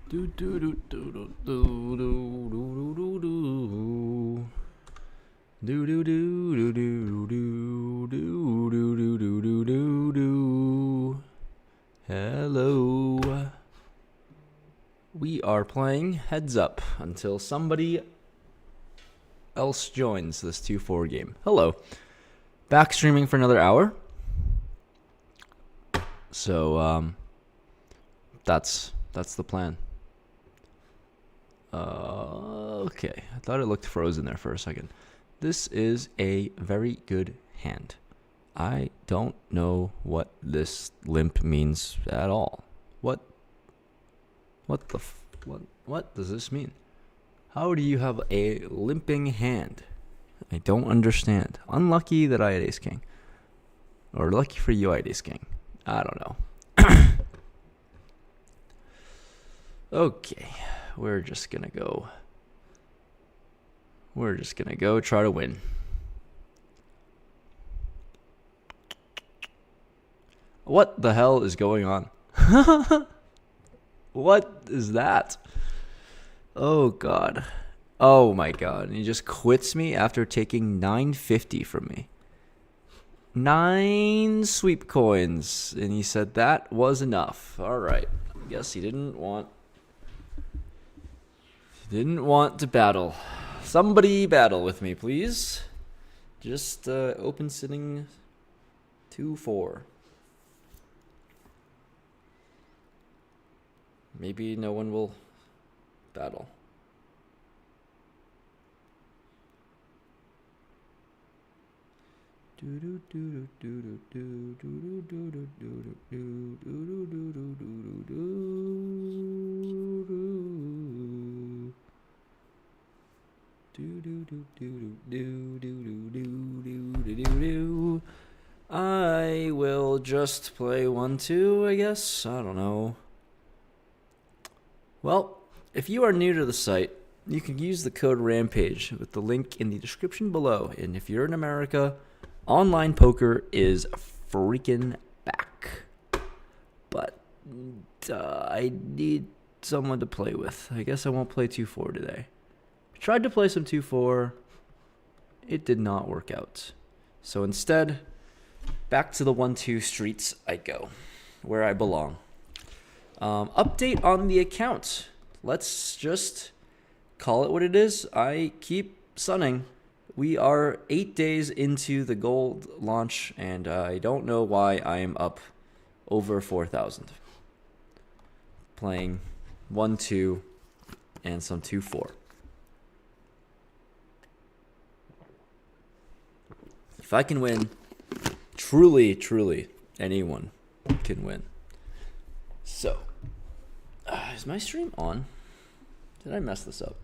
Do do do do do do do do do do. Do do do do do do do do do do do do do. Hello. We are playing Heads Up until somebody else joins this 2-4 game. Hello. Back streaming for another hour. So that's the plan. Okay. I thought it looked frozen there for a second. This is a very good hand. I don't know what this limp means at all. What does this mean? How do you have a limping hand? I don't understand. Unlucky that I had ace king. Or lucky for you I had ace king. I don't know. Okay. We're just gonna go try to win. What the hell is going on? What is that? Oh, God. Oh, my God. And he just quits me after taking $9.50 from me. 9 sweep coins. And he said that was enough. All right. I guess he didn't want to battle. Somebody battle with me, please. Just open sitting 2-4. Maybe no one will battle. I will just play 1-2, I guess. I don't know. Well, if you are new to the site, you can use the code RAMPAGE with the link in the description below. And if you're in America, online poker is freaking back. But I need someone to play with. I guess I won't play 2-4 today. I tried to play some 2-4. It did not work out. So instead, back to the 1-2 streets I go, where I belong. Update on the account. Let's just call it what it is. I keep sunning. We are 8 days into the gold launch, and I don't know why I am up over 4,000. Playing 1-2 and some 2-4. If I can win, truly, anyone can win. So, is my stream on? Did I mess this up?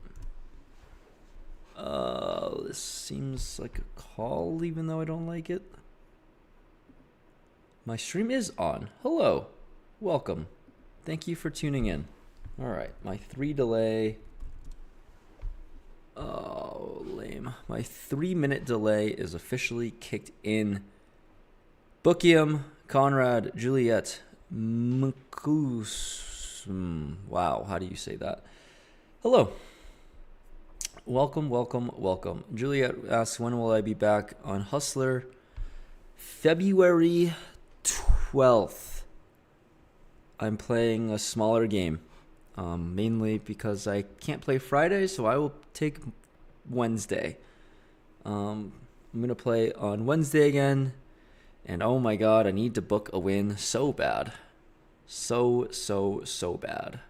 This seems like a call, even though I don't like it. My stream is on. Hello. Welcome. Thank you for tuning in. Alright, my 3 delay. Oh, lame. My 3-minute delay is officially kicked in. Bookium, Conrad, Juliet, Mkus. Wow, how do you say that? Hello. Welcome. Juliet asks, when will I be back on Hustler? February 12th. I'm playing a smaller game. Mainly because I can't play Friday, so I will take Wednesday. I'm going to play on Wednesday again. And oh my god, I need to book a win so bad. So bad.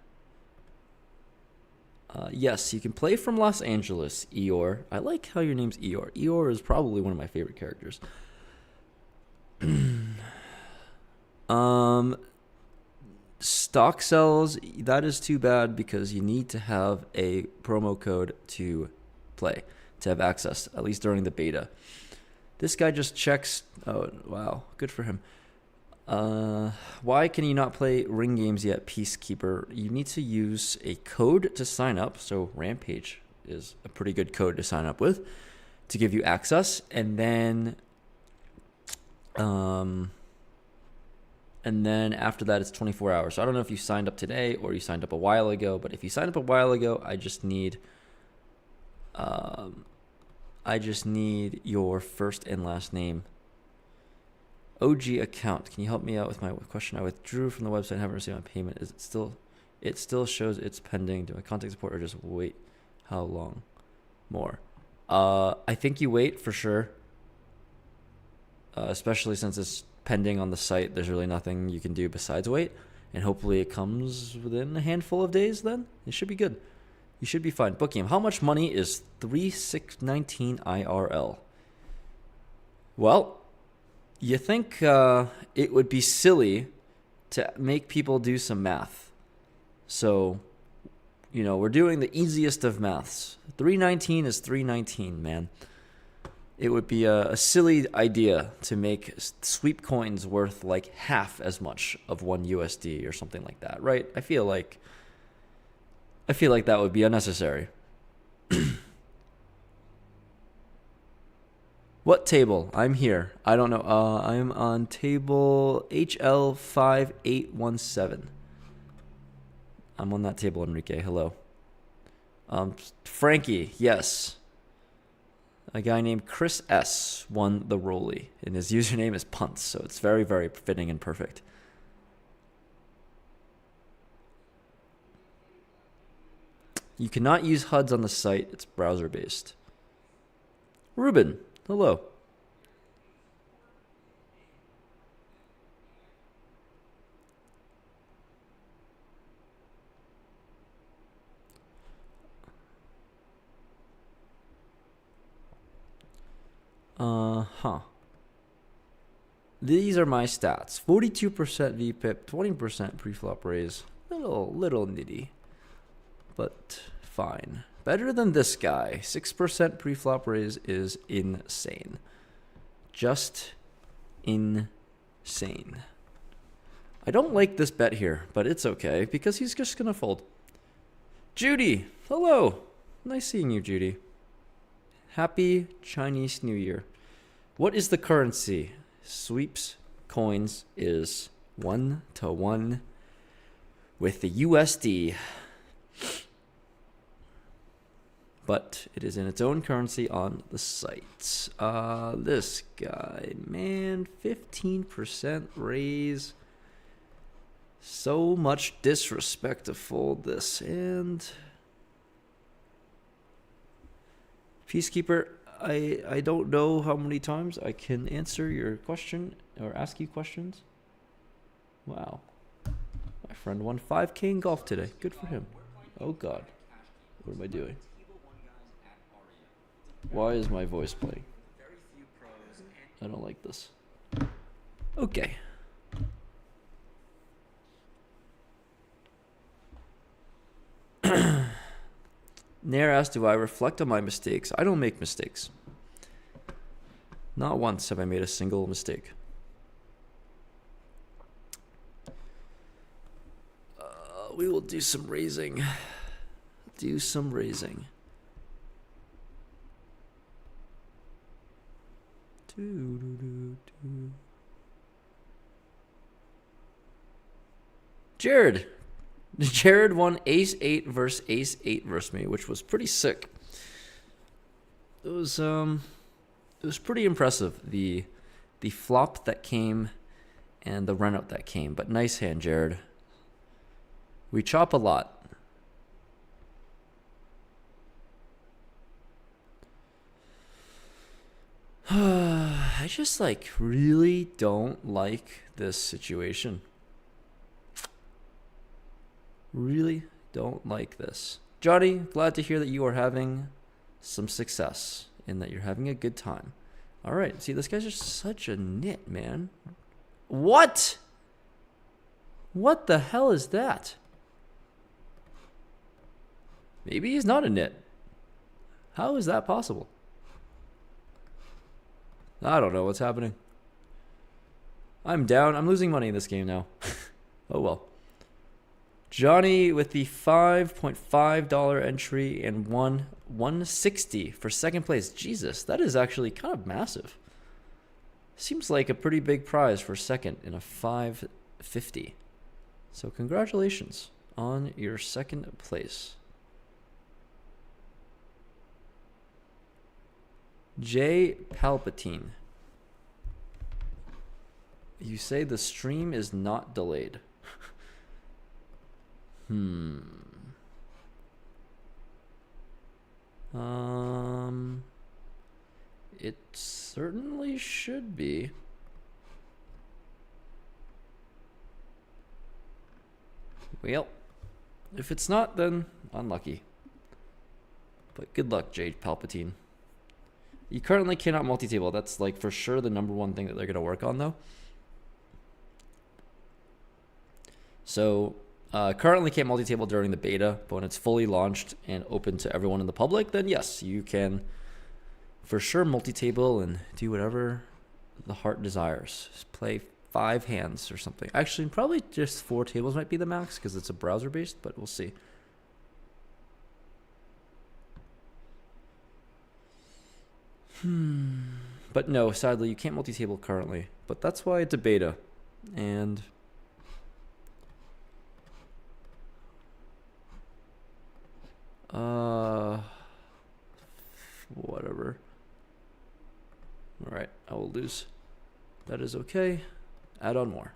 Yes, you can play from Los Angeles, Eeyore. I like how your name's Eeyore. Eeyore is probably one of my favorite characters. Stock sells, that is too bad because you need to have a promo code to play, to have access, at least during the beta. This guy just checks. Oh, wow. Good for him. Why can you not play ring games yet, Peacekeeper? You need to use a code to sign up. So Rampage is a pretty good code to sign up with to give you access. And then And then after that, it's 24 hours. So I don't know if you signed up today or you signed up a while ago. But if you signed up a while ago, I just need your first and last name. OG account. Can you help me out with my question? I withdrew from the website and haven't received my payment. Is it still? It still shows it's pending. Do I contact support or just wait? How long more? I think you wait for sure. Especially since it's pending on the site. There's really nothing you can do besides wait. And hopefully it comes within a handful of days then. It should be good. You should be fine. Booking him. How much money is 3619 IRL? Well, you think it would be silly to make people do some math. So, we're doing the easiest of maths. 319 is 319, man. It would be a silly idea to make sweep coins worth like half as much of one USD or something like that, right? I feel like that would be unnecessary. What table? I'm here. I don't know. I'm on table HL5817. I'm on that table, Enrique. Hello. Frankie, yes. A guy named Chris S. won the Rolly, and his username is Punts, so it's very, very fitting and perfect. You cannot use HUDs on the site. It's browser-based. Ruben, hello. These are my stats. 42% VPIP, 20% preflop raise. Little nitty. But fine. Better than this guy. 6% preflop raise is insane. Just insane. I don't like this bet here, but it's okay because he's just going to fold. Judy, hello. Nice seeing you, Judy. Happy Chinese New Year. What is the currency? Sweeps coins is 1-to-1 with the USD. But it is in its own currency on the site. This guy, man, 15% raise. So much disrespect to fold this. And Peacekeeper, I don't know how many times I can answer your question or ask you questions. Wow. My friend won 5K in golf today. Good for him. Oh, God. What am I doing? Why is my voice playing? I don't like this. Okay. Nair asked, do I reflect on my mistakes? I don't make mistakes. Not once have I made a single mistake. We will do some raising. Do some raising. Jared. Jared won Ace-8 versus Ace-8 versus me, which was pretty sick. It was pretty impressive, the flop that came and the run out that came. But nice hand, Jared. We chop a lot. I just really don't like this situation. Really don't like this. Johnny, glad to hear that you are having some success and that you're having a good time. All right. See, this guy's just such a nit, man. What? What the hell is that? Maybe he's not a nit. How is that possible? I don't know what's happening. I'm down. I'm losing money in this game now. Oh, well. Johnny with the $5.5 entry and won $160 for second place. Jesus, that is actually kind of massive. Seems like a pretty big prize for second in a 50. So congratulations on your second place. J Palpatine. You say the stream is not delayed. It certainly should be. Well, if it's not, then unlucky. But good luck, Jade Palpatine. You currently cannot multi-table. That's like for sure the number one thing that they're going to work on, though. So currently can't multi-table during the beta, but when it's fully launched and open to everyone in the public, then yes, you can for sure multi-table and do whatever the heart desires. Just play 5 hands or something. Actually, probably just 4 tables might be the max because it's a browser-based, but we'll see. But no, sadly, you can't multi-table currently. But that's why it's a beta. And whatever. All right, I will lose. That is okay. Add on more.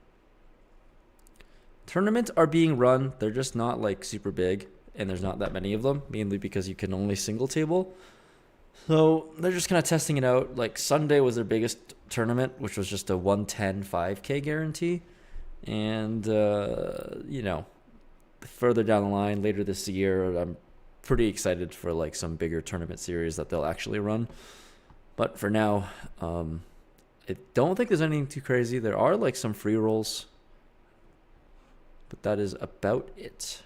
Tournaments are being run. They're just not like super big, and there's not that many of them, mainly because you can only single table. So they're just kind of testing it out. Like Sunday was their biggest tournament, which was just a 110 5K guarantee. And, you know, further down the line, later this year, I'm pretty excited for like some bigger tournament series that they'll actually run. But for now, I don't think there's anything too crazy. There are like some free rolls, but that is about it.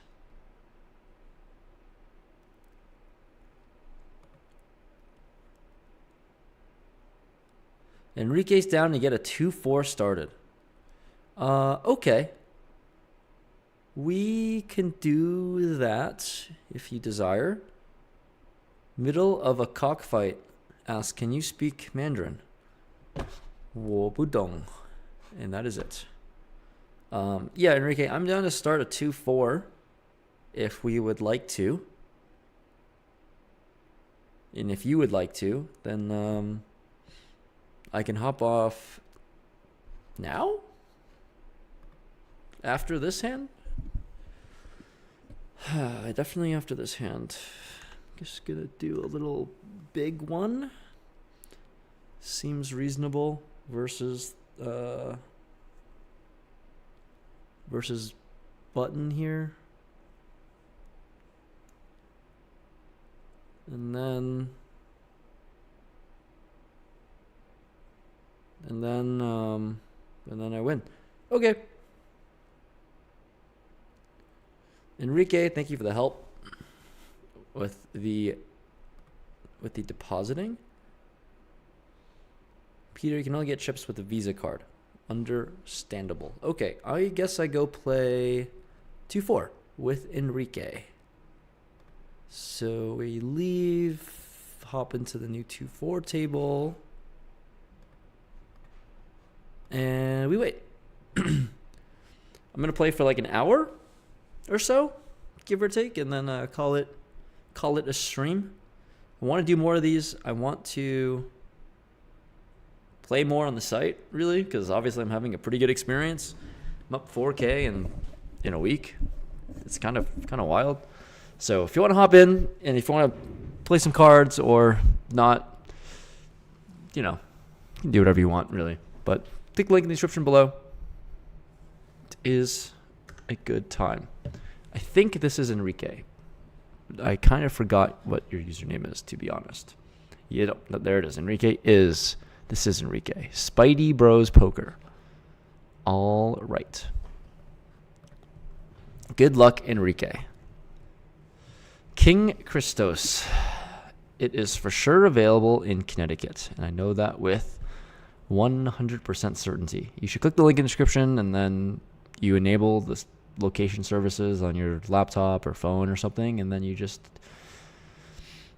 Enrique's down to get a 2-4 started. Okay. We can do that if you desire. Middle of a cockfight. Ask, can you speak Mandarin? Wo budong. And that is it. Yeah, Enrique, I'm down to start a 2-4 if we would like to. And if you would like to, then I can hop off now? After this hand? Definitely after this hand. Just gonna do a little big one. Seems reasonable versus button here. And then I win. Okay. Enrique, thank you for the help with the depositing. Peter, you can only get chips with a Visa card. Understandable. Okay, I guess I go play 2-4 with Enrique. So we leave, hop into the new 2-4 table, and we wait. I'm gonna play for like an hour or so, give or take, and then call it a stream. I want to do more of these. I want to play more on the site, really, because obviously I'm having a pretty good experience. I'm up 4K in a week. It's kind of wild. So if you want to hop in and if you want to play some cards or not, you know, you can do whatever you want, really. But click the link in the description below. It is a good time. I think this is Enrique. I kind of forgot what your username is, to be honest. There it is. This is Enrique. Spidey Bros Poker. All right. Good luck, Enrique. King Christos. It is for sure available in Connecticut, and I know that with 100% certainty. You should click the link in the description, and then you enable the location services on your laptop or phone or something, and then you just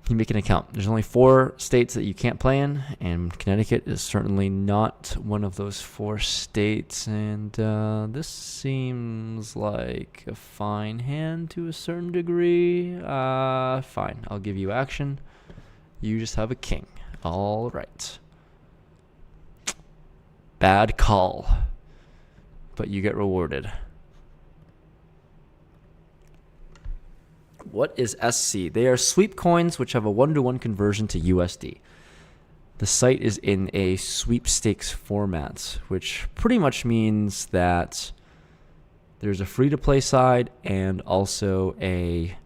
you make an account. There's only 4 states that you can't play in, and Connecticut is certainly not one of those 4 states. And this seems like a fine hand to a certain degree. Fine, I'll give you action. You just have a king. All right. Bad call, but you get rewarded. What is SC? They are sweep coins which have a 1-to-1 conversion to USD. The site is in a sweepstakes format, which pretty much means that there's a free-to-play side and also a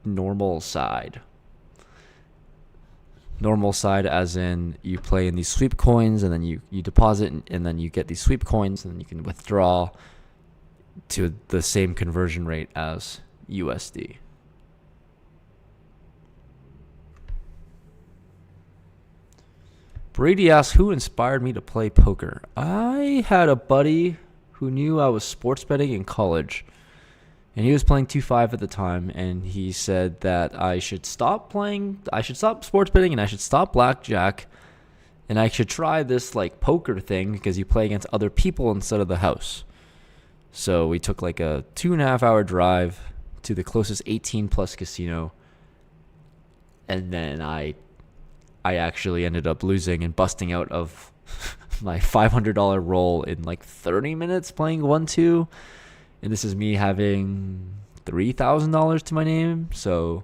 normal side. Normal side as in you play in these sweep coins and then you deposit and then you get these sweep coins and then you can withdraw to the same conversion rate as USD. Brady asks, who inspired me to play poker? I had a buddy who knew I was sports betting in college, and he was playing 2-5 at the time, and he said that I should stop sports betting, and I should stop blackjack, and I should try this like poker thing because you play against other people instead of the house. So we took like a 2.5-hour drive to the closest 18+ casino, and then I actually ended up losing and busting out of my $500 roll in like 30 minutes playing 1-2. And this is me having $3,000 to my name. So,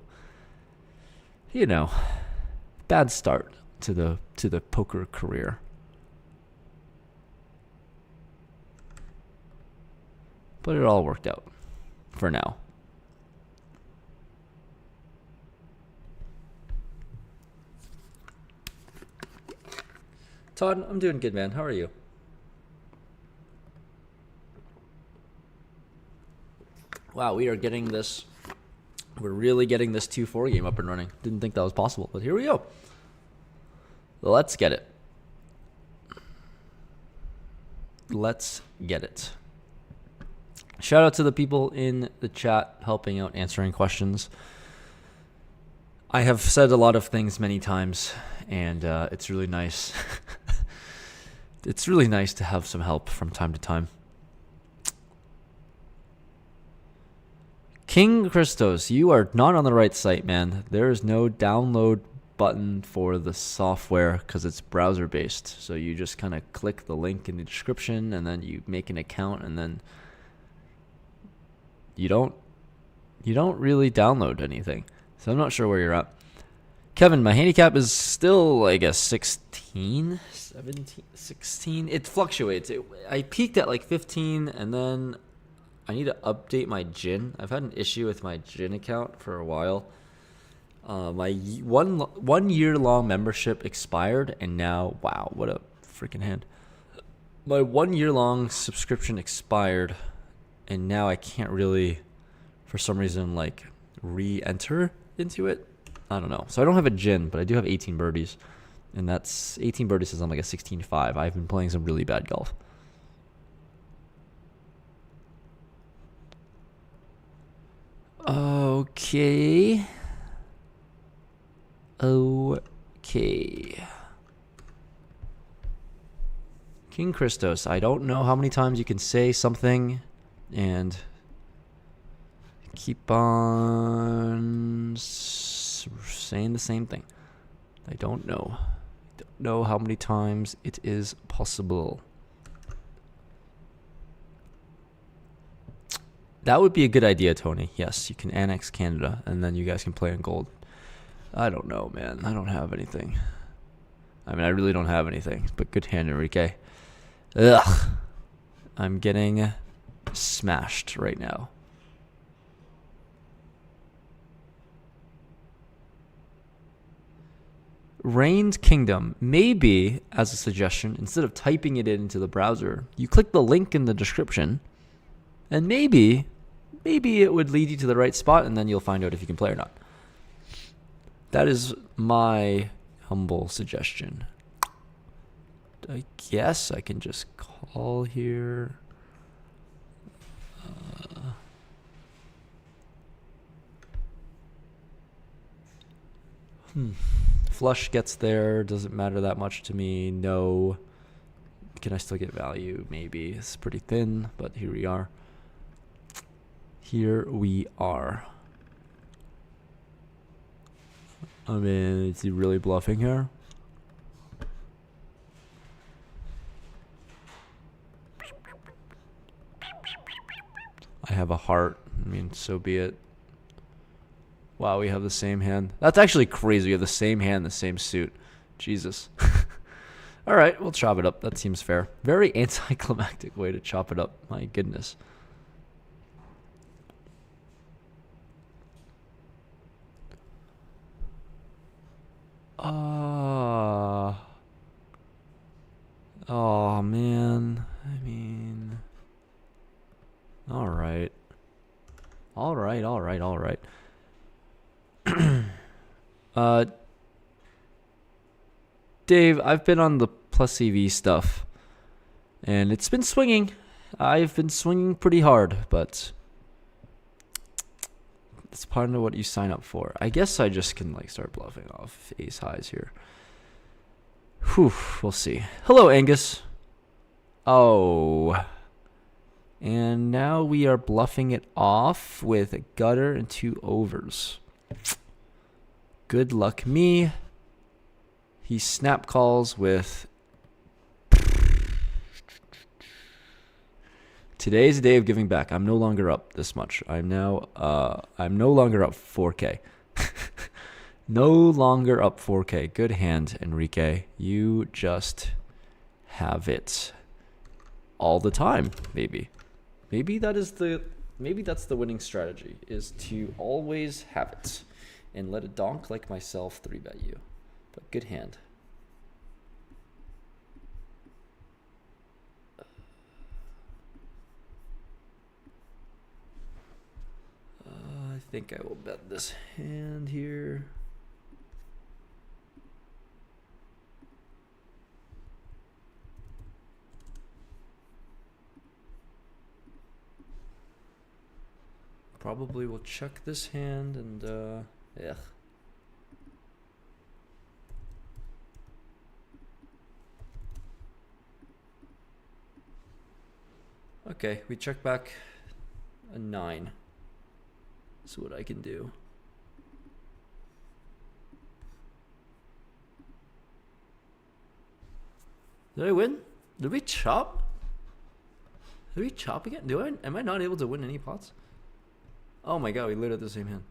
bad start to the poker career. But it all worked out for now. Todd, I'm doing good, man. How are you? Wow, we're really getting this 2-4 game up and running. Didn't think that was possible, but here we go. Let's get it. Let's get it. Shout out to the people in the chat helping out, answering questions. I have said a lot of things many times, and it's really nice. It's really nice to have some help from time to time. King Christos, you are not on the right site, man. There is no download button for the software because it's browser based. So you just kind of click the link in the description and then you make an account and then you don't really download anything. So I'm not sure where you're at. Kevin, my handicap is still like a 16, 17, 16. It fluctuates. I peaked at like 15, and then I need to update my GIN. I've had an issue with my GIN account for a while. My 1 year long membership expired, and now, wow, what a freaking hand. My 1 year long subscription expired, and now I can't really, for some reason, like re-enter into it. I don't know. So I don't have a GIN, but I do have 18 birdies. And that's 18 birdies says I'm like a 16-5. I've been playing some really bad golf. Okay. King Christos, I don't know how many times you can say something and keep on saying the same thing. I don't know. I don't know how many times it is possible. That would be a good idea, Tony. Yes, you can annex Canada, and then you guys can play in gold. I don't know, man. I don't have anything. I mean, I really don't have anything. But good hand, Enrique. Ugh. I'm getting smashed right now. Reigned Kingdom, maybe as a suggestion, instead of typing it into the browser, you click the link in the description, and maybe it would lead you to the right spot, and then you'll find out if you can play or not. That is my humble suggestion. I guess I can just call here. Flush gets there. Doesn't matter that much to me. No. Can I still get value? Maybe. It's pretty thin, but here we are. Here we are. I mean, is he really bluffing here? I have a heart. I mean, so be it. Wow, we have the same hand. That's actually crazy. We have the same hand, the same suit. Jesus. All right, we'll chop it up. That seems fair. Very anticlimactic way to chop it up. My goodness. Oh, man. I mean... All right. All right, all right, all right. Dave, I've been on the plus EV stuff, and it's been swinging. I've been swinging pretty hard, but it's part of what you sign up for. I guess I just can like start bluffing off ace highs here. Whew, we'll see. Hello, Angus. Oh. And now we are bluffing it off with a gutter and 2 overs. Good luck me. He snap calls with... Today's a day of giving back. I'm no longer up this much. I'm no longer up 4K. No longer up 4K. Good hand, Enrique. You just have it all the time, maybe. Maybe that's the winning strategy, is to always have it and let a donk like myself 3-bet you. But good hand. I think I will bet this hand here. Probably will check this hand and yeah. Okay, we check back a 9. That's what I can do. Did I win? Did we chop? Did we chop again? Am I not able to win any pots? Oh my god, we literally had the same hand.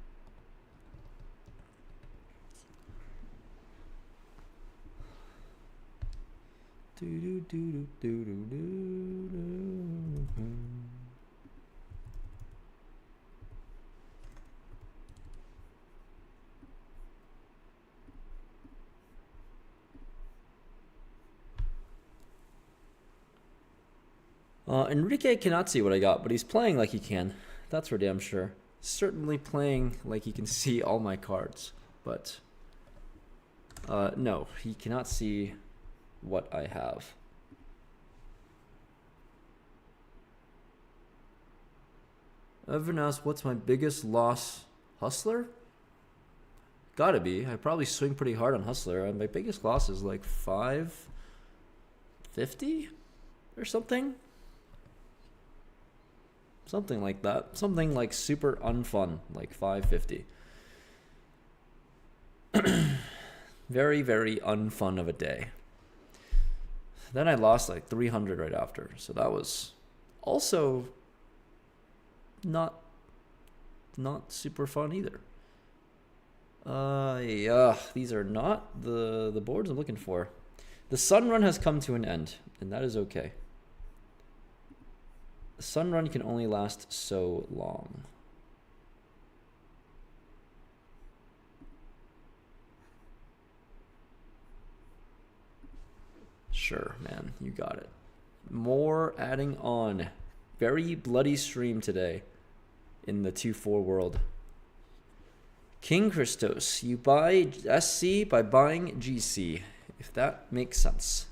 Enrique cannot see what I got, but he's playing like he can. That's for damn sure. Certainly playing like he can see all my cards, but no, he cannot see what I have. Everyone asks, what's my biggest loss? Hustler? Gotta be. I probably swing pretty hard on Hustler, and my biggest loss is like 550 or something. Something like that. Something like super unfun, like 550. Very, very unfun of a day. Then I lost like 300 right after. So that was also not super fun either. Yeah, these are not the boards I'm looking for. The sun run has come to an end, and that is okay. The sun run can only last so long. Sure, man, you got it. More adding on. Very bloody stream today in the 2-4 world. King Christos, you buy SC by buying GC, if that makes sense.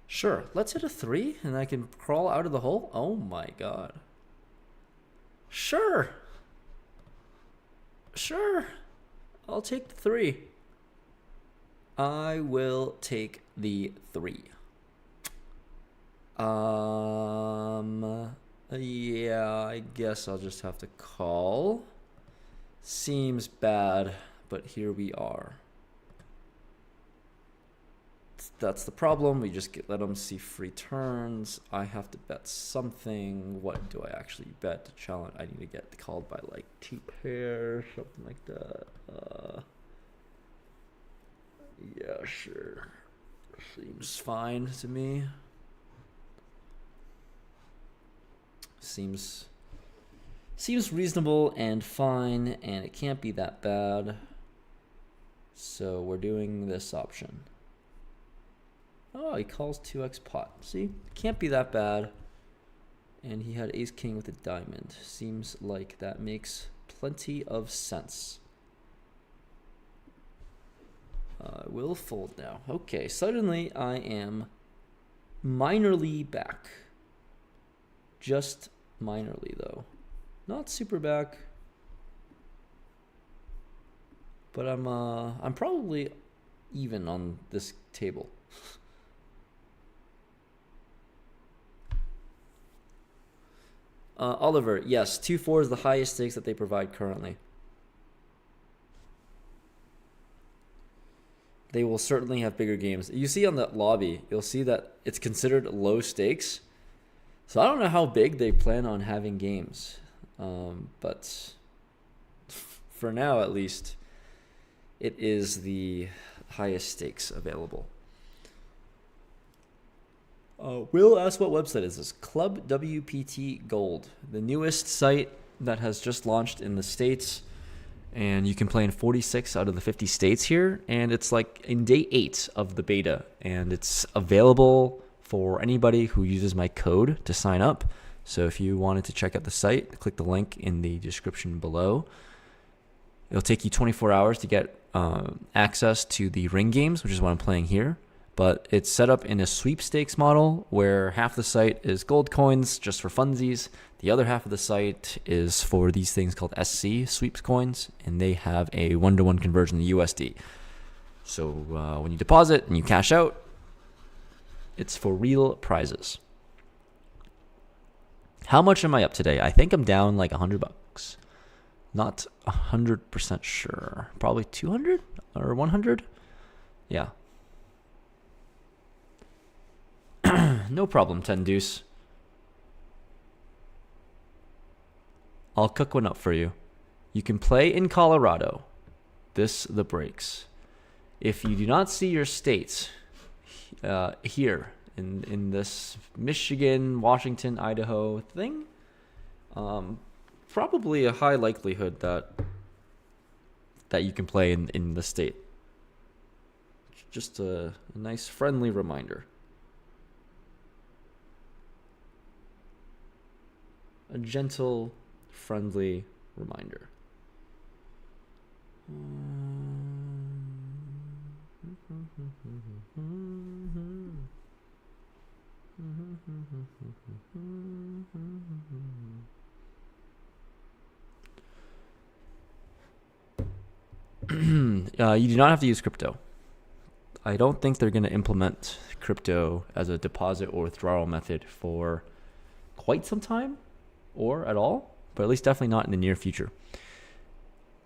Sure, let's hit a 3 and I can crawl out of the hole. Oh my god. Sure. Sure. I'll take the 3. I will take the 3. Yeah, I guess I'll just have to call. Seems bad, but here we are. That's the problem. We just let them see free turns. I have to bet something. What do I actually bet to challenge? I need to get called by like 2 pairs, something like that. Yeah, sure. Seems fine to me. Seems reasonable and fine, and it can't be that bad. So we're doing this option. Oh, he calls 2x pot. See? Can't be that bad. And he had ace king with a diamond. Seems like that makes plenty of sense. I will fold now. Okay, suddenly I am minorly back. Just minorly though. Not super back. But I'm probably even on this table. Oliver, yes, 2-4 is the highest stakes that they provide currently. They will certainly have bigger games. You see on the lobby, you'll see that it's considered low stakes. So I don't know how big they plan on having games. But for now, at least, it is the highest stakes available. Will asks, what website is this? Club WPT Gold, the newest site that has just launched in the States. And you can play in 46 out of the 50 states here. And it's like in day 8 of the beta. And it's available for anybody who uses my code to sign up. So if you wanted to check out the site, click the link in the description below. It'll take you 24 hours to get access to the ring games, which is what I'm playing here. But it's set up in a sweepstakes model where half the site is gold coins just for funsies. The other half of the site is for these things called SC sweeps coins, and they have a 1-to-1 conversion to USD. So when you deposit and you cash out, it's for real prizes. How much am I up today? I think I'm down like $100. Not 100% sure. Probably 200 or 100. Yeah. No problem, 10 deuce. I'll cook one up for you. You can play in Colorado. This the breaks. If you do not see your states here in this Michigan, Washington, Idaho thing, probably a high likelihood that you can play in the state. Just a nice friendly reminder. A gentle, friendly reminder. You do not have to use crypto. I don't think they're going to implement crypto as a deposit or withdrawal method for quite some time. Or at all, but at least definitely not in the near future.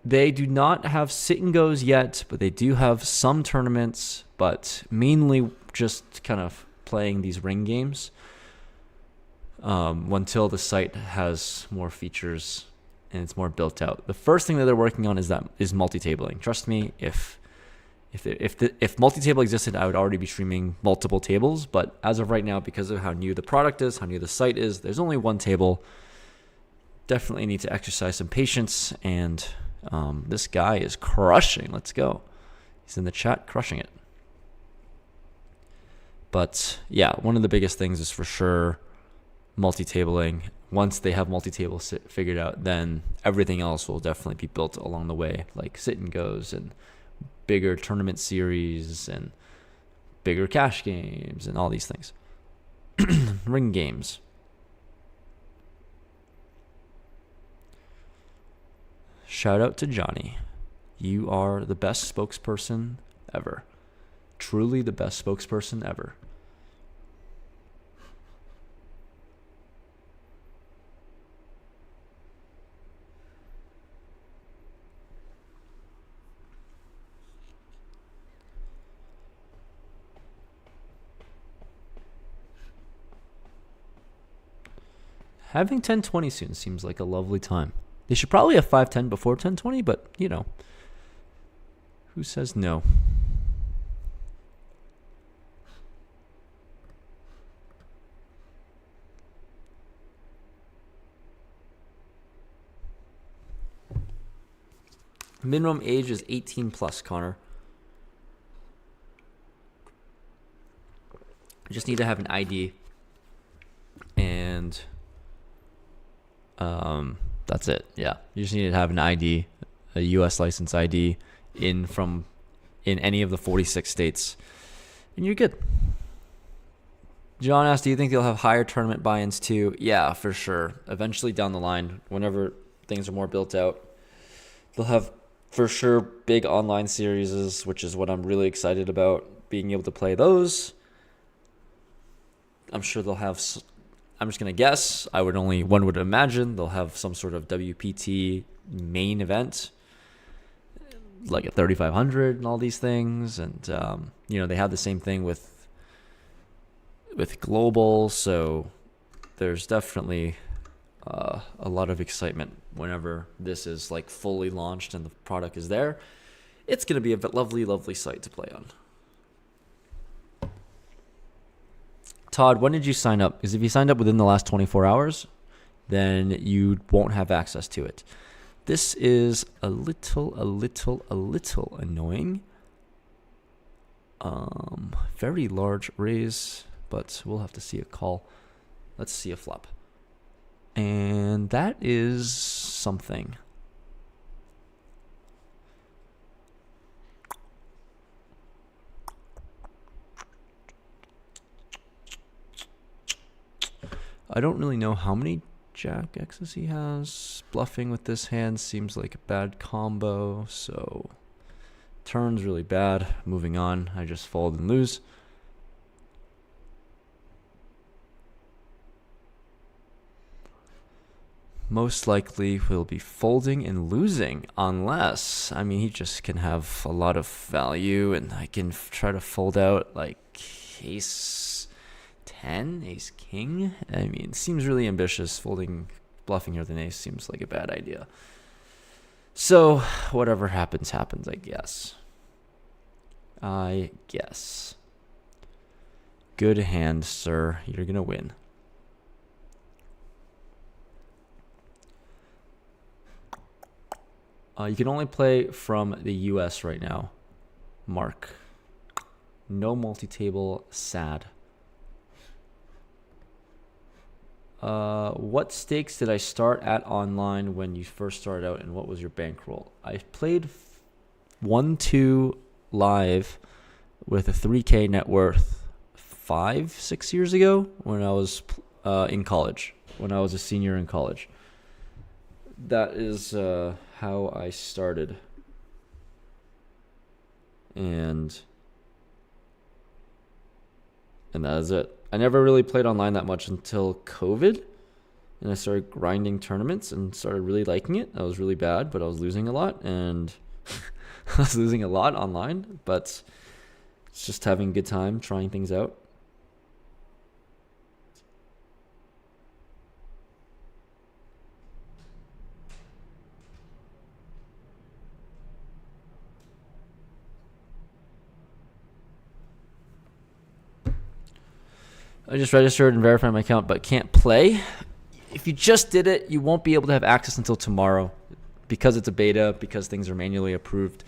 They do not have sit and goes yet, but they do have some tournaments, but mainly just kind of playing these ring games until the site has more features and it's more built out. The first thing that they're working on is multi-tabling. Trust me, if multi-table existed, I would already be streaming multiple tables, but as of right now, because of how new the product is, how new the site is, there's only one table. Definitely need to exercise some patience, and this guy is crushing. Let's go. He's in the chat crushing it. But yeah, one of the biggest things is for sure multi-tabling. once they have multi-table figured out, then everything else will definitely be built along the way, like sit and goes and bigger tournament series and bigger cash games and all these things. Ring games. Shout out to Johnny. You are the best spokesperson ever. Truly the best spokesperson ever. Having 1020 soon seems like a lovely time. They should probably have 510 before 1020, but, you know, who says no? Minimum age is 18 plus, Connor. You just need to have an ID. And that's it. Yeah. You just need to have an ID, a US license ID in any of the 46 states. And you're good. John asked, do you think they'll have higher tournament buy-ins too? Yeah, for sure. Eventually down the line, whenever things are more built out, they'll have for sure big online series, which is what I'm really excited about, being able to play those. I'm sure they'll have, I'm just going to guess, one would imagine they'll have some sort of WPT main event, like a 3,500 and all these things. And, they have the same thing with global. So there's definitely a lot of excitement whenever this is like fully launched and the product is there. It's going to be a lovely, lovely site to play on. Todd, when did you sign up? Because if you signed up within the last 24 hours, then you won't have access to it. This is a little annoying. Very large raise, but we'll have to see a call. Let's see a flop. And that is something. I don't really know how many Jack X's he has. Bluffing with this hand seems like a bad combo, so turn's really bad. Moving on, I just fold and lose. Most likely we'll be folding and losing unless, he just can have a lot of value and I can try to fold out like ace 10, ace king. It seems really ambitious. Bluffing here with an ace seems like a bad idea. So whatever happens, happens, I guess. Good hand, sir. You're going to win. You can only play from the US right now. Mark. No multi-table, sad. What stakes did I start at online when you first started out, and what was your bankroll? I played 1-2 live with a 3K net worth 5-6 years ago when I was in college, when I was a senior in college. That is how I started. And that is it. I never really played online that much until COVID. And I started grinding tournaments and started really liking it. I was really bad, but I was losing a lot. And I was losing a lot online. But it's just having a good time, trying things out. I just registered and verified my account, but can't play. If you just did it, you won't be able to have access until tomorrow. Because it's a beta, because things are manually approved,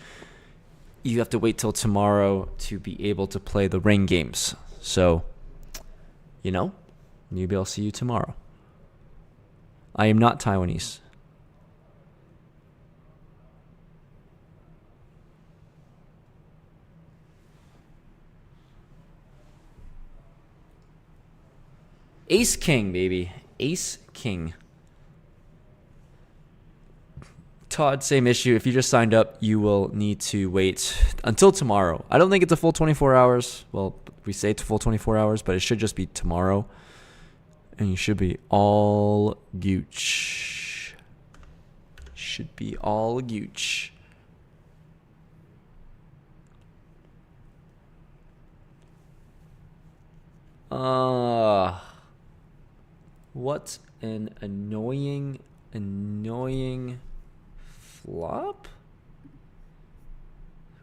you have to wait till tomorrow to be able to play the ring games. So, maybe I'll see you tomorrow. I am not Taiwanese. Ace King, baby. Ace King. Todd, same issue. If you just signed up, you will need to wait until tomorrow. I don't think it's a full 24 hours. Well, we say it's a full 24 hours, but it should just be tomorrow. And you should be all gooch. Should be all gooch. What an annoying flop?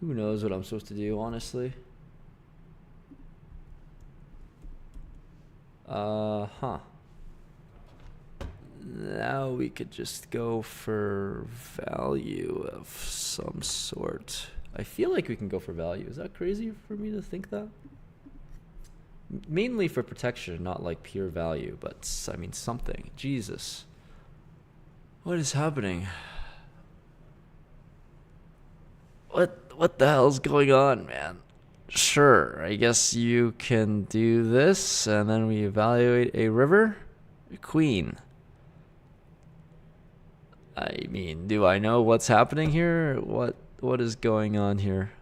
Who knows what I'm supposed to do, honestly? Huh. Now we could just go for value of some sort. I feel like we can go for value. Is that crazy for me to think that? Mainly for protection, not like pure value, but I mean something. Jesus. What is happening? What the hell's going on, man? Sure, I guess you can do this, and then we evaluate a river? A queen. I mean, do I know what's happening here? What is going on here?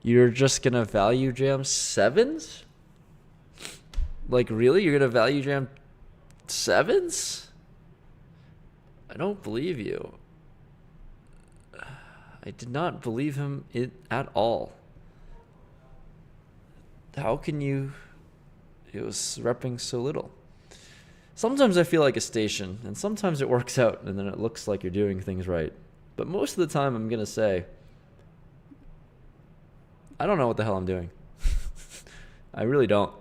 You're just gonna value jam sevens? Like, really? You're gonna value jam sevens? I don't believe you. I did not believe him at all. How can you... It was repping so little. Sometimes I feel like a station, and sometimes it works out, and then it looks like you're doing things right. But most of the time, I'm going to say, I don't know what the hell I'm doing. I really don't.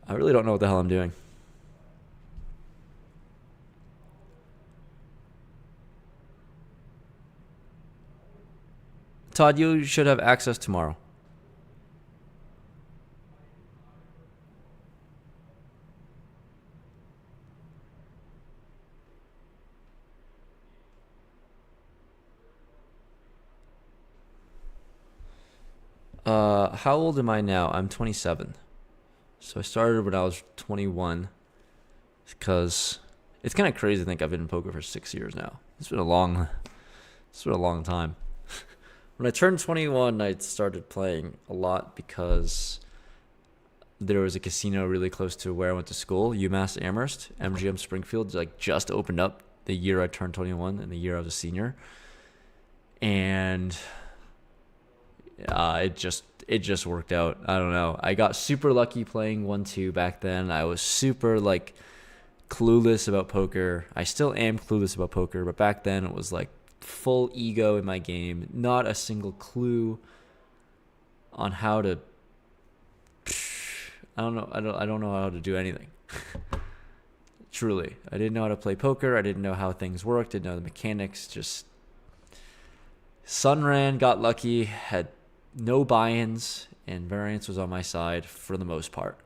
I really don't know what the hell I'm doing. Todd, you should have access tomorrow. How old am I now? I'm 27. So I started when I was 21. Because it's kind of crazy to think I've been in poker for 6 years now. It's been a long time. When I turned 21, I started playing a lot because there was a casino really close to where I went to school, UMass Amherst. MGM Springfield like just opened up the year I turned 21 and the year I was a senior. And it just worked out. I don't know. I got super lucky playing 1-2 back then. I was super like clueless about poker. I still am clueless about poker, but back then it was like full ego in my game, not a single clue on how to I don't know how to do anything. Truly, I didn't know how to play poker. I didn't know how things worked. Didn't know the mechanics. Just Sunran, got lucky, had no buy-ins, and variance was on my side for the most part.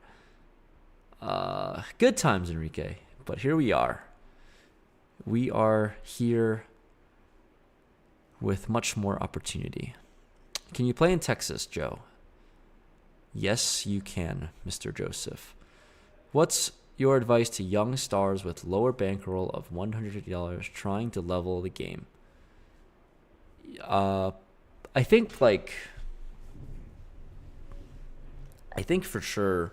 Good times, Enrique. But here we are. We are here with much more opportunity. Can you play in Texas, Joe? Yes, you can, Mr. Joseph. What's your advice to young stars with lower bankroll of $150 trying to level the game? I think for sure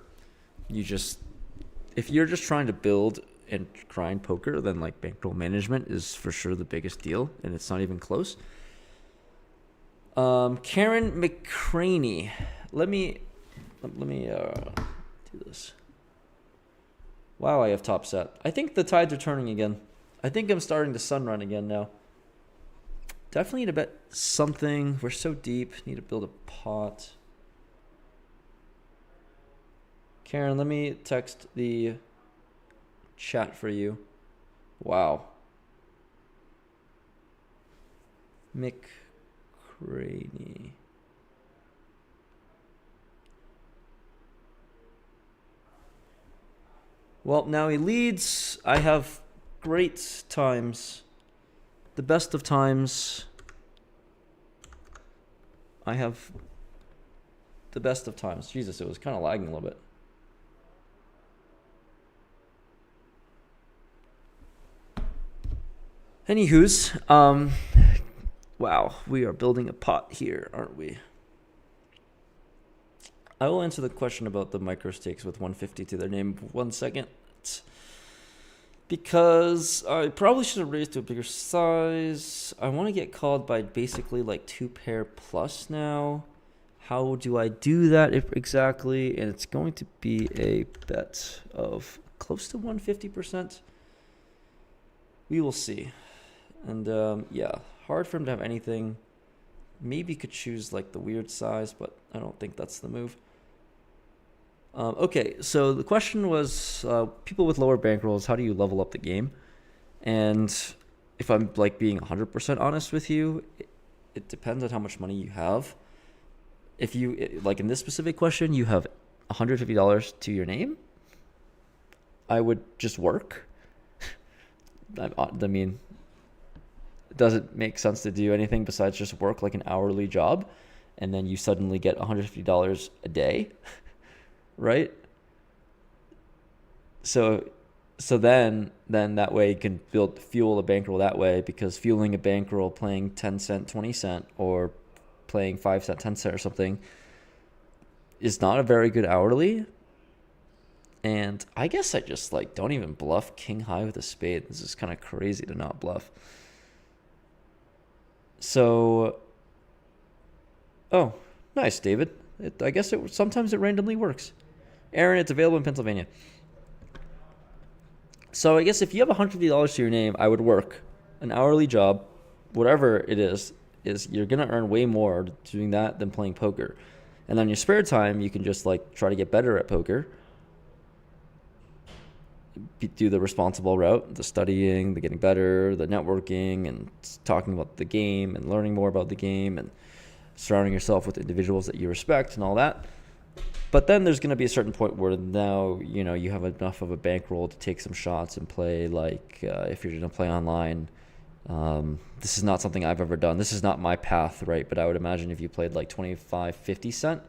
if you're just trying to build and grind poker, then like bankroll management is for sure the biggest deal, and it's not even close. Karen McCraney, let me do this. Wow, I have top set. I think the tides are turning again. I think I'm starting to sun run again now. Definitely need to bet something. We're so deep. Need to build a pot. Karen, let me text the chat for you. Wow. McCraney. Well, now he leads. I have great times. The best of times. I have the best of times. Jesus, it was kind of lagging a little bit. Anywho's, wow, we are building a pot here, aren't we? I will answer the question about the micro stakes with 150 to their name 1 second. Because I probably should have raised to a bigger size. I want to get called by basically like 2 pair plus now. How do I do that exactly? And it's going to be a bet of close to 150%. We will see. And yeah, hard for him to have anything. Maybe could choose like the weird size, but I don't think that's the move. Okay, so the question was people with lower bankrolls, how do you level up the game? And if I'm like being 100% honest with you, it depends on how much money you have. If you, like in this specific question, you have $150 to your name, I would just work. I mean, it doesn't make sense to do anything besides just work like an hourly job, and then you suddenly get $150 a day, right? So then that way you can fuel a bankroll that way, because fueling a bankroll playing 10 cent, 20 cent, or playing 5 cent, 10 cent or something is not a very good hourly. And I guess I just like don't even bluff king high with a spade. This is kind of crazy to not bluff. So, oh, nice, David. I guess sometimes it randomly works. Aaron, it's available in Pennsylvania. So I guess if you have $150 to your name, I would work an hourly job, whatever it is you're going to earn way more doing that than playing poker. And then your spare time, you can just like try to get better at poker. Do the responsible route, the studying, the getting better, the networking, and talking about the game and learning more about the game and surrounding yourself with individuals that you respect and all that. But then there's going to be a certain point where now, you have enough of a bankroll to take some shots and play like if you're going to play online. This is not something I've ever done. This is not my path, right? But I would imagine if you played like 25, 50 cent,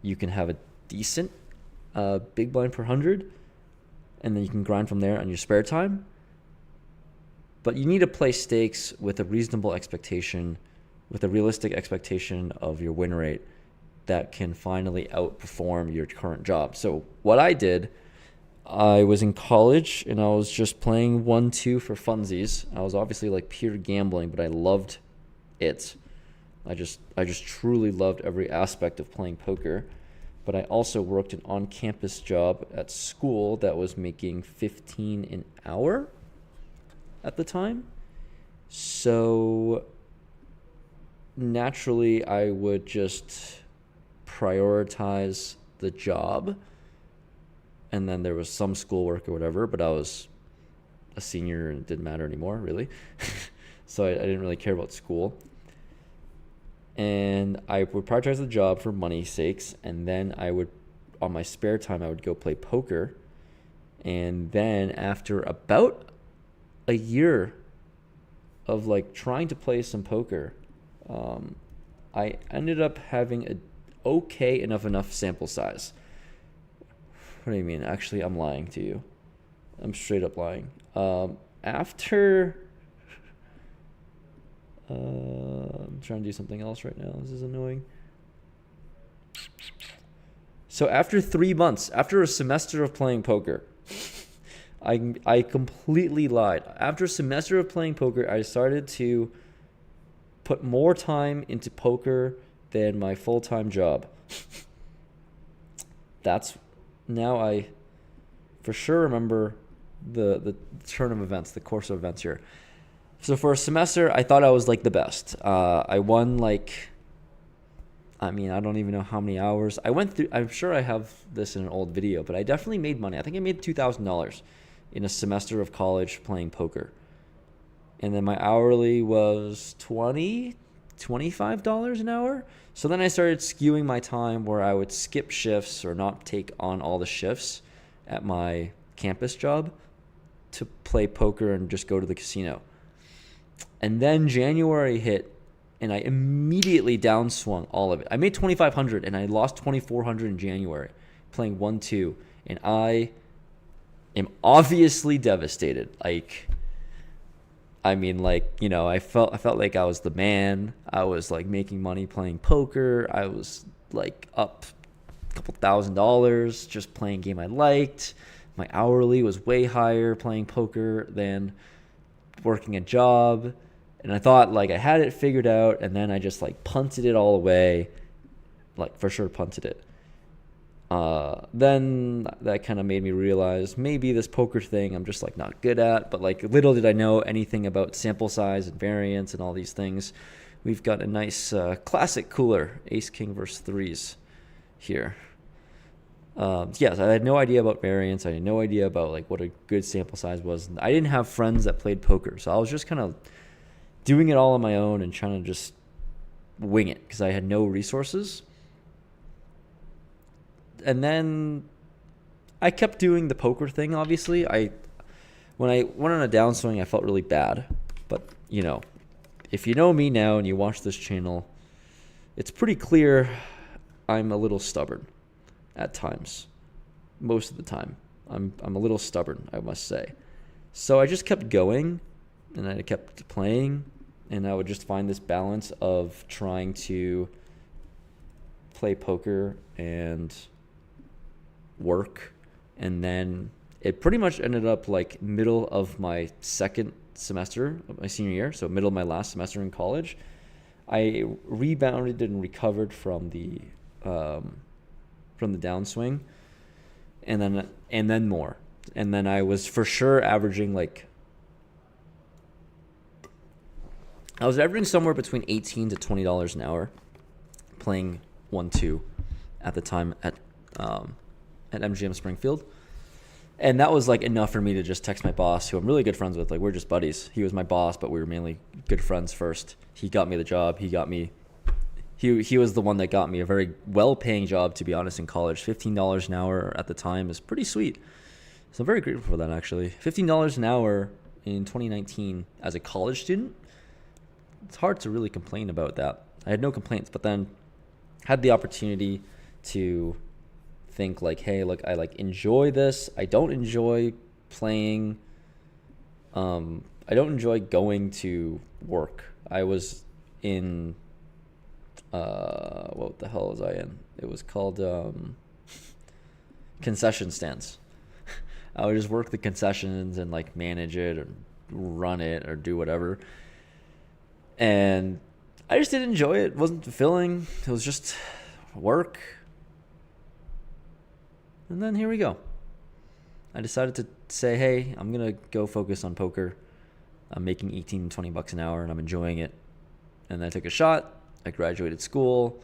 you can have a decent big blind per 100. And then you can grind from there on your spare time. But you need to play stakes with a reasonable expectation, with a realistic expectation of your win rate that can finally outperform your current job. So what I did, I was in college and I was just playing 1-2 for funsies. I was obviously like pure gambling, but I loved it. I just truly loved every aspect of playing poker. But I also worked an on-campus job at school that was making $15 an hour at the time. So naturally, I would just prioritize the job. And then there was some schoolwork or whatever, but I was a senior and it didn't matter anymore, really. So I didn't really care about school. And I would prioritize the job for money's sakes, and then I would, on my spare time, I would go play poker. And then after about a year of like trying to play some poker, I ended up having a okay enough sample size. What do you mean? Actually, I'm lying to you. I'm straight up lying. I'm trying to do something else right now. This is annoying. So after 3 months, after a semester of playing poker, I completely lied. After a semester of playing poker, I started to put more time into poker than my full-time job. Now I for sure remember the turn of events, the course of events here. So for a semester, I thought I was like the best. I won like, I don't even know how many hours. I'm sure I have this in an old video, but I definitely made money. I think I made $2,000 in a semester of college playing poker. And then my hourly was $25 an hour. So then I started skewing my time where I would skip shifts or not take on all the shifts at my campus job to play poker and just go to the casino. And then January hit, and I immediately downswung all of it. I made 2,500, and I lost 2,400 in January playing 1-2, and I am obviously devastated. Like, I mean, like, you know, I felt like I was the man. I was like making money playing poker. I was like up a couple $1,000 just playing a game I liked. My hourly was way higher playing poker than working a job. And I thought like I had it figured out, and then I just like punted it all away. Like, for sure punted it. Then that kind of made me realize maybe this poker thing I'm just like not good at, but like little did I know anything about sample size and variance and all these things. We've got a nice classic cooler, ace king versus threes here. Yes, I had no idea about variance. I had no idea about like what a good sample size was. I didn't have friends that played poker, so I was just kind of doing it all on my own and trying to just wing it because I had no resources. And then I kept doing the poker thing, obviously. When I went on a downswing, I felt really bad. But, you know, if you know me now and you watch this channel, it's pretty clear I'm a little stubborn at times. Most of the time. I'm a little stubborn, I must say. So I just kept going, and I kept playing, and I would just find this balance of trying to play poker and work. And then it pretty much ended up like middle of my second semester of my senior year, so middle of my last semester in college, I rebounded and recovered from the downswing, and then more, and then I was for sure averaging somewhere between $18 to $20 an hour playing 1-2 at the time at MGM Springfield. And that was like enough for me to just text my boss, who I'm really good friends with. Like, we're just buddies. He was my boss, but we were mainly good friends first. He got me the job. He was the one that got me a very well-paying job, to be honest, in college. $15 an hour at the time is pretty sweet. So I'm very grateful for that, actually. $15 an hour in 2019 as a college student. It's hard to really complain about that. I had no complaints, but then had the opportunity to think like, hey, look, I like enjoy this. I don't enjoy playing. I don't enjoy going to work. I was in what the hell was I in? It was called concession stands. I would just work the concessions and like manage it or run it or do whatever. And I just didn't enjoy it. It wasn't fulfilling. It was just work. And then here we go. I decided to say, hey, I'm going to go focus on poker. I'm making $18 to $20 an hour and I'm enjoying it. And I took a shot. I graduated school.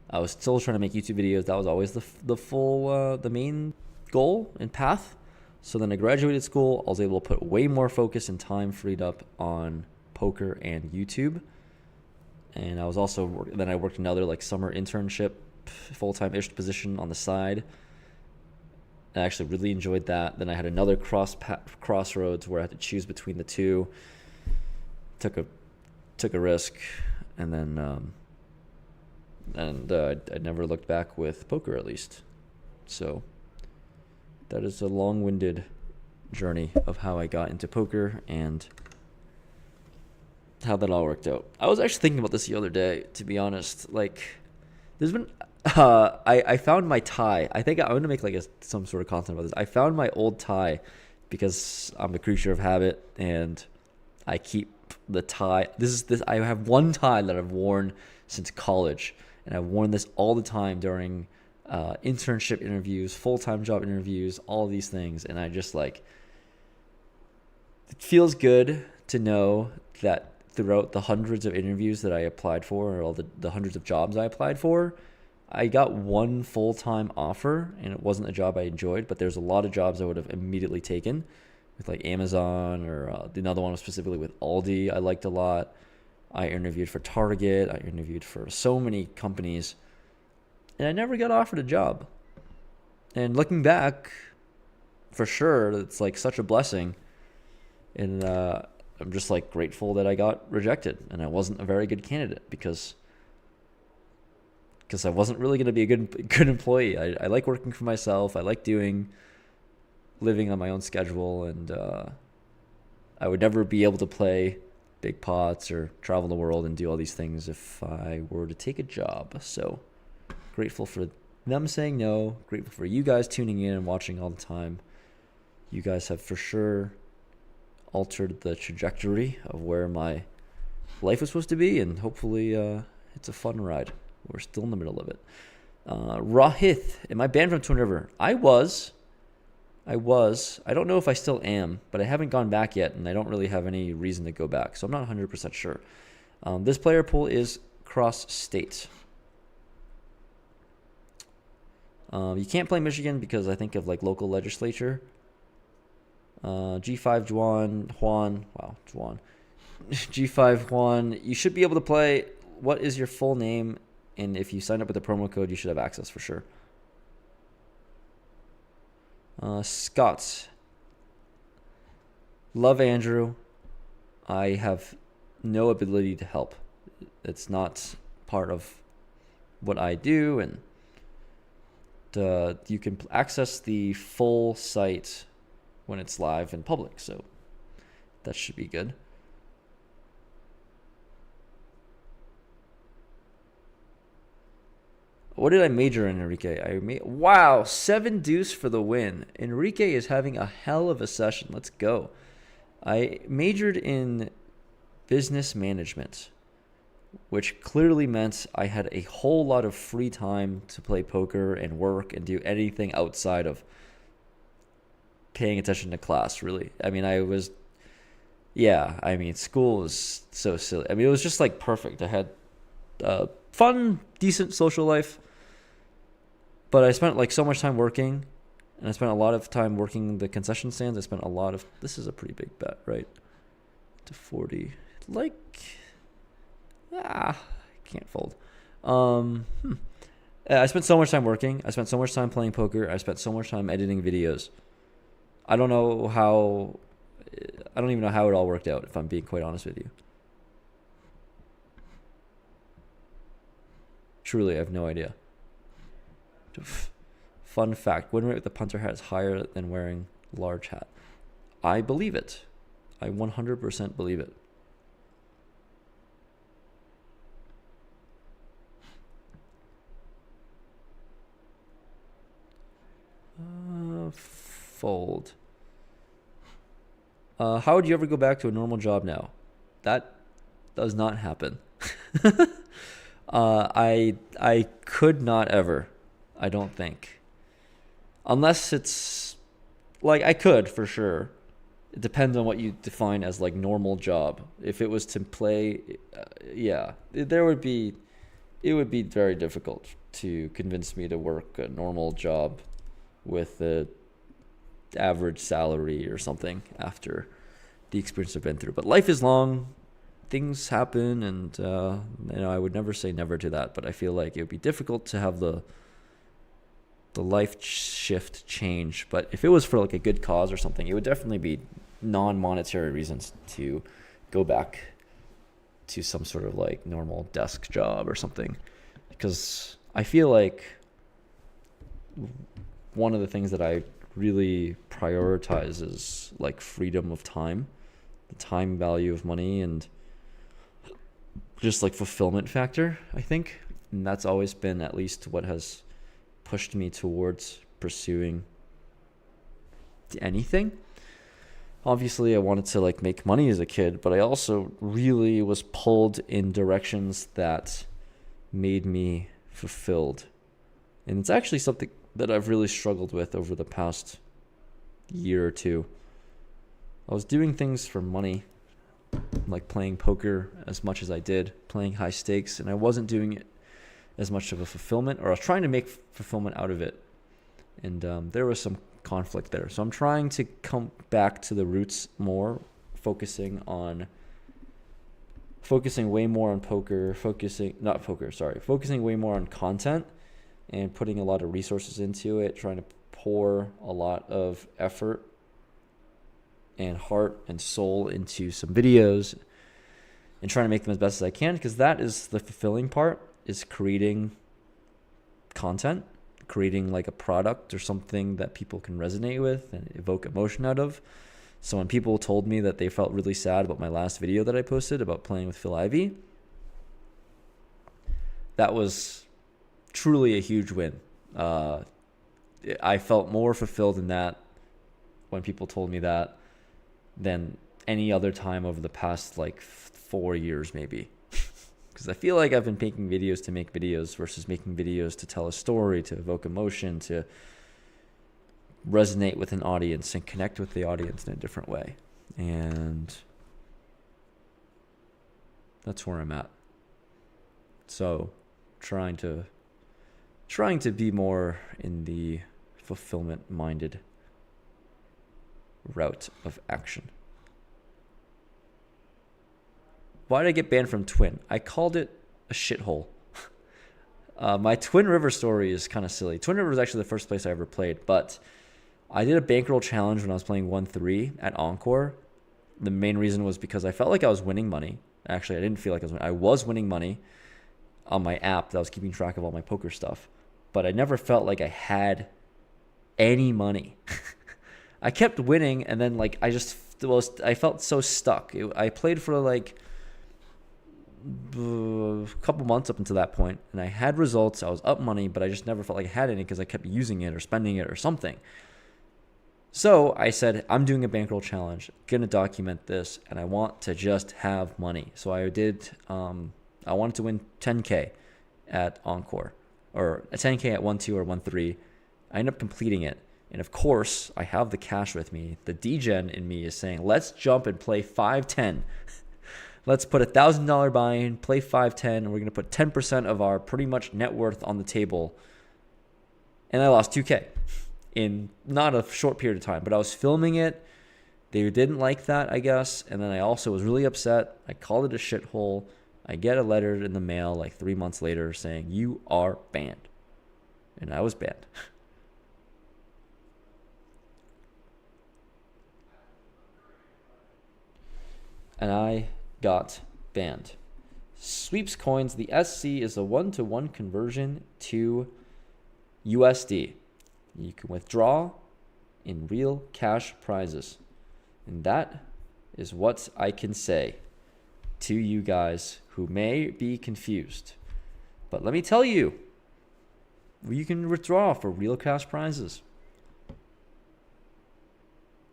I was still trying to make YouTube videos. That was always the main goal and path. So then I graduated school. I was able to put way more focus and time freed up on poker and YouTube. And I was also, then I worked another like summer internship, full-time-ish position on the side. I actually really enjoyed that. Then I had another crossroads where I had to choose between the two. Took a risk, and then I never looked back with poker, at least. So that is a long-winded journey of how I got into poker and how that all worked out. I was actually thinking about this the other day, to be honest. Like, there's been I found my tie. I think I'm going to make like some sort of content about this. I found my old tie because I'm a creature of habit and I keep the tie. I have one tie that I've worn since college, and I've worn this all the time during internship interviews, full-time job interviews, all these things. And I just like, it feels good to know that throughout the hundreds of interviews that I applied for, or all the hundreds of jobs I applied for, I got one full-time offer, and it wasn't a job I enjoyed, but there's a lot of jobs I would have immediately taken with like Amazon, or another one was specifically with Aldi I liked a lot. I interviewed for Target. I interviewed for so many companies, and I never got offered a job. And looking back, for sure, it's like such a blessing. And I'm just like grateful that I got rejected and I wasn't a very good candidate because I wasn't really going to be a good employee. I like working for myself. I like living on my own schedule, and I would never be able to play big pots or travel the world and do all these things if I were to take a job. So grateful for them saying no. Grateful for you guys tuning in and watching all the time. You guys have for sure altered the trajectory of where my life was supposed to be, and hopefully it's a fun ride. We're still in the middle of it. Rahith, am I banned from Twin River? I was. I don't know if I still am, but I haven't gone back yet, and I don't really have any reason to go back, so I'm not 100% sure. This player pool is cross-state. You can't play Michigan because I think of like local legislature. G5 Juan. G5 Juan. You should be able to play. What is your full name? And if you sign up with the promo code, you should have access for sure. Scott. Love Andrew. I have no ability to help. It's not part of what I do, and you can access the full site when it's live in public, so that should be good. What did I major in, Enrique? Wow, 7 deuce for the win. Enrique is having a hell of a session. Let's go. I majored in business management, which clearly meant I had a whole lot of free time to play poker and work and do anything outside of paying attention to class, really. I mean, school was so silly. I mean, it was just like perfect. I had a fun, decent social life. But I spent like so much time working, and I spent a lot of time working the concession stands. I spent a lot of, this is a pretty big bet, right? To 40. I can't fold. I spent so much time working. I spent so much time playing poker. I spent so much time editing videos. I don't even know how it all worked out, if I'm being quite honest with you. Truly, I have no idea. Fun fact, win rate with the punter hat is higher than wearing large hat. I believe it. I 100% believe it. Fold. How would you ever go back to a normal job now? That does not happen. I could not ever. I don't think. Unless it's like I could for sure. It depends on what you define as like normal job. If it was to play, it would be very difficult to convince me to work a normal job with a average salary or something after the experience I've been through. But life is long. Things happen, and I would never say never to that, but I feel like it would be difficult to have the life shift change. But if it was for like a good cause or something, it would definitely be non-monetary reasons to go back to some sort of like normal desk job or something, because I feel like one of the things that I really prioritize is like freedom of time, the time value of money, and just like fulfillment factor, I think. And that's always been at least what has pushed me towards pursuing anything. Obviously, I wanted to like make money as a kid, but I also really was pulled in directions that made me fulfilled. And it's actually something that I've really struggled with over the past year or two. I was doing things for money, like playing poker as much as I did, playing high stakes, and I wasn't doing it as much of a fulfillment, or I was trying to make fulfillment out of it. And there was some conflict there. So I'm trying to come back to the roots more, focusing way more on poker, focusing way more on content and putting a lot of resources into it, trying to pour a lot of effort and heart and soul into some videos and trying to make them as best as I can, because that is the fulfilling part, is creating content, creating like a product or something that people can resonate with and evoke emotion out of. So when people told me that they felt really sad about my last video that I posted about playing with Phil Ivey, that was truly a huge win. I felt more fulfilled in that when people told me that than any other time over the past like 4 years maybe. Because I feel like I've been making videos to make videos versus making videos to tell a story, to evoke emotion, to resonate with an audience and connect with the audience in a different way. And that's where I'm at. So trying to be more in the fulfillment-minded route of action. Why did I get banned from Twin? I called it a shithole. My Twin River story is kind of silly. Twin River was actually the first place I ever played, but I did a bankroll challenge when I was playing 1-3 at Encore. The main reason was because I felt like I was winning money. Actually, I didn't feel like I was winning money on my app that was keeping track of all my poker stuff, but I never felt like I had any money. I kept winning, and then like I felt so stuck. I played for like a couple months up until that point, and I had results. I was up money, but I just never felt like I had any because I kept using it or spending it or something. So I said, I'm doing a bankroll challenge, gonna document this, and I want to just have money. So I did. I wanted to win 10K at Encore, or a 10K at 1-2 or 1-3. I ended up completing it, and of course, I have the cash with me. The degen in me is saying, let's jump and play 5-10. Let's put $1,000 buy-in, play 5-10, and we're going to put 10% of our pretty much net worth on the table. And I lost 2K in not a short period of time, but I was filming it. They didn't like that, I guess. And then I also was really upset. I called it a shithole. I get a letter in the mail like 3 months later saying, you are banned. And I was banned. And I got banned. Sweeps coins, the SC is a 1-to-1 conversion to USD. You can withdraw in real cash prizes. And that is what I can say to you guys who may be confused. But let me tell you, you can withdraw for real cash prizes.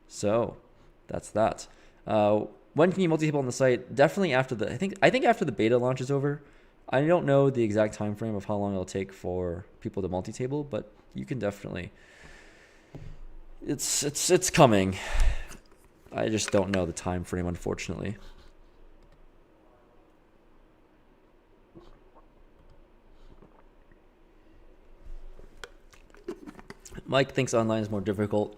So that's that. When can you multi-table on the site? Definitely after I think after the beta launch is over. I don't know the exact time frame of how long it'll take for people to multi-table, but you can definitely. It's coming. I just don't know the time frame, unfortunately. Mike thinks online is more difficult.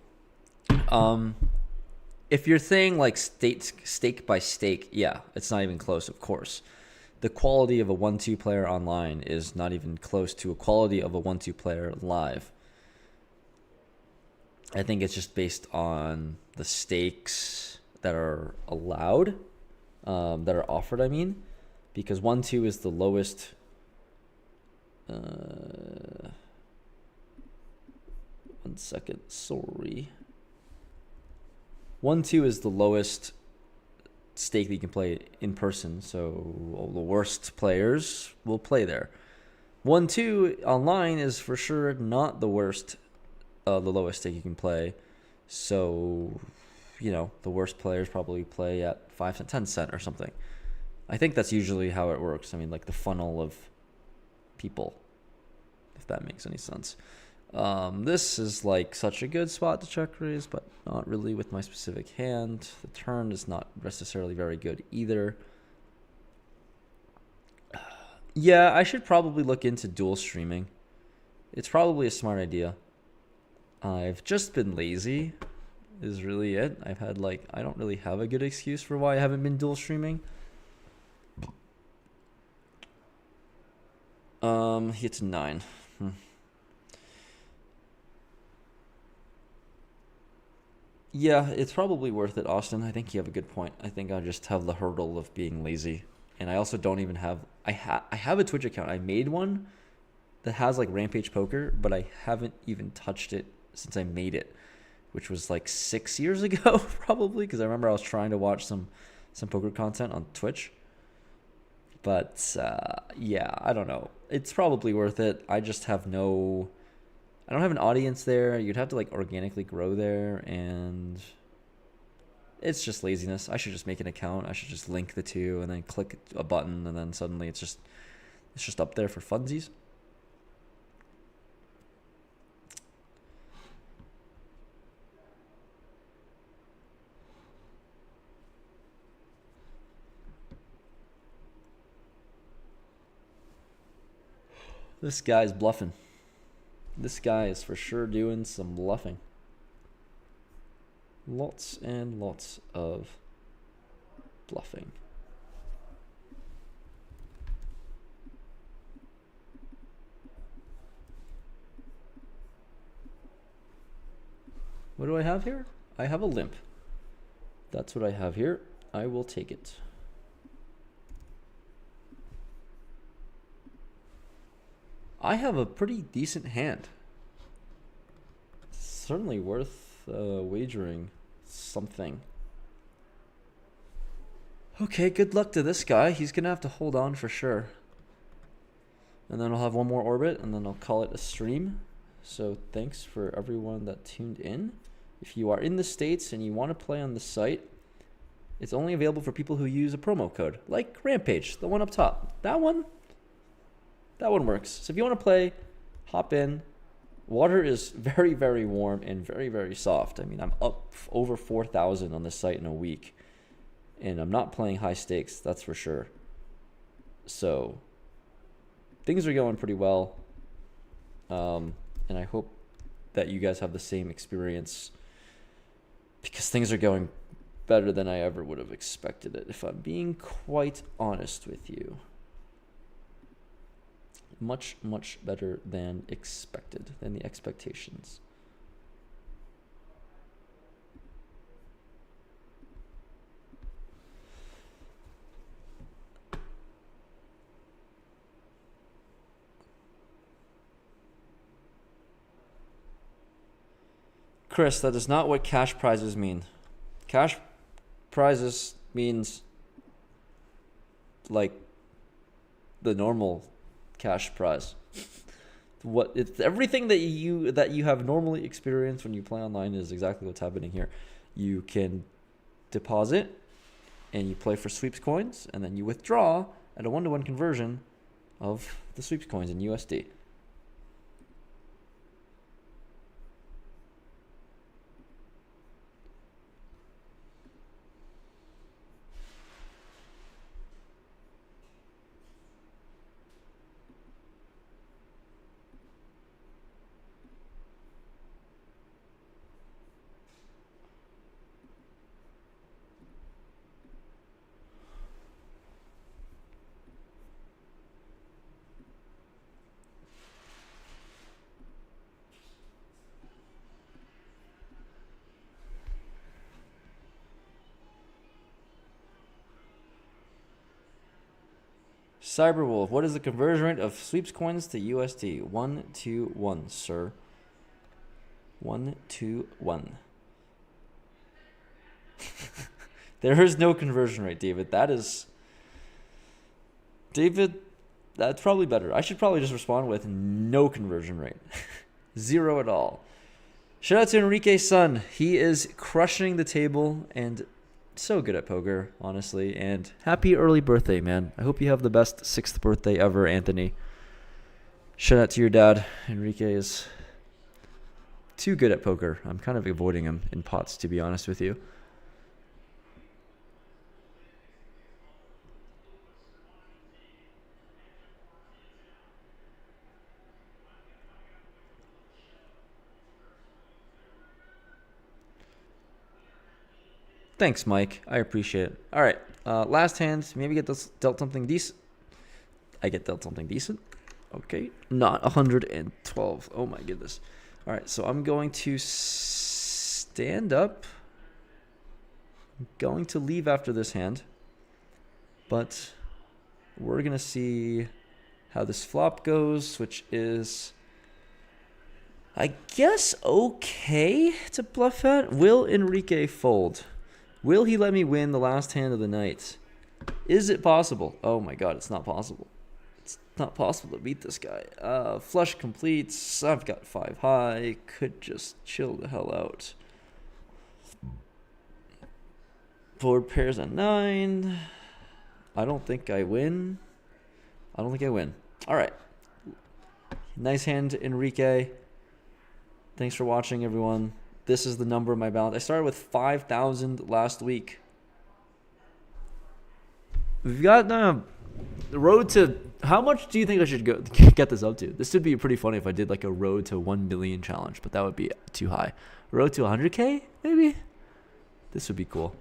If you're saying like stake by stake, yeah, it's not even close, of course. The quality of a 1-2 player online is not even close to a quality of a 1-2 player live. I think it's just based on the stakes that are allowed, that are offered, I mean. Because 1-2 is the lowest... 1 second, sorry. 1-2 is the lowest stake that you can play in person, so all the worst players will play there. 1-2 online is for sure not the worst, the lowest stake you can play. So, the worst players probably play at 5 cent, 10 cent or something. I think that's usually how it works. I mean, like the funnel of people, if that makes any sense. This is like such a good spot to check raise, but not really with my specific hand. The turn is not necessarily very good either. Yeah, I should probably look into dual streaming. It's probably a smart idea. I've just been lazy is really it. I've had I don't really have a good excuse for why I haven't been dual streaming. It's 9. Yeah, it's probably worth it, Austin. I think you have a good point. I think I just have the hurdle of being lazy, and I also don't even have. I have a Twitch account. I made one that has like Rampage Poker, but I haven't even touched it since I made it, which was like 6 years ago, probably, because I remember I was trying to watch some poker content on Twitch. But yeah, I don't know. It's probably worth it. I just have no. I don't have an audience there. You'd have to like organically grow there, and it's just laziness. I should just make an account. I should just link the two and then click a button, and then suddenly it's just up there for funsies. This guy's bluffing. This guy is for sure doing some bluffing. Lots and lots of bluffing. What do I have here? I have a limp. That's what I have here. I will take it. I have a pretty decent hand. Certainly worth wagering something. Okay, good luck to this guy. He's going to have to hold on for sure. And then I'll have one more orbit, and then I'll call it a stream. So thanks for everyone that tuned in. If you are in the States and you want to play on the site, it's only available for people who use a promo code, like Rampage, the one up top. That one works. So if you want to play, hop in. Water is very, very warm and very, very soft. I mean, I'm up over 4,000 on this site in a week, and I'm not playing high stakes, that's for sure. So things are going pretty well, and I hope that you guys have the same experience, because things are going better than I ever would have expected it, if I'm being quite honest with you. Much, much better than expected, than the expectations. Chris, that is not what cash prizes mean. Cash prizes means like the normal cash prize. What it's everything that you have normally experienced when you play online is exactly what's happening here. You can deposit and you play for sweeps coins, and then you withdraw at a 1-to-1 conversion of the sweeps coins in USD. Cyberwolf, what is the conversion rate of sweeps coins to USD? 1-to-1, sir. 1-to-1. There is no conversion rate, David. David, that's probably better. I should probably just respond with no conversion rate. Zero at all. Shout out to Enrique's son. He is crushing the table and so good at poker, honestly. And happy early birthday, man. I hope you have the best 6th birthday ever, Anthony. Shout out to your dad. Enrique is too good at poker. I'm kind of avoiding him in pots, to be honest with you. Thanks, Mike. I appreciate it. All right. Last hand. Maybe get dealt something decent. I get dealt something decent. Okay. Not 112. Oh, my goodness. All right. So I'm going to stand up I'm going to leave after this hand, but we're going to see how this flop goes, which is, I guess, okay to bluff at. Will Enrique fold? Will he let me win the last hand of the night? Is it possible? Oh my god, it's not possible. It's not possible to beat this guy. Flush completes. I've got 5 high. Could just chill the hell out. Board pairs a 9. I don't think I win. All right. Nice hand, Enrique. Thanks for watching, everyone. This is the number of my balance. I started with 5,000 last week. We've got the road to... How much do you think I should get this up to? This would be pretty funny if I did like a road to 1 million challenge, but that would be too high. Road to 100K, maybe? This would be cool.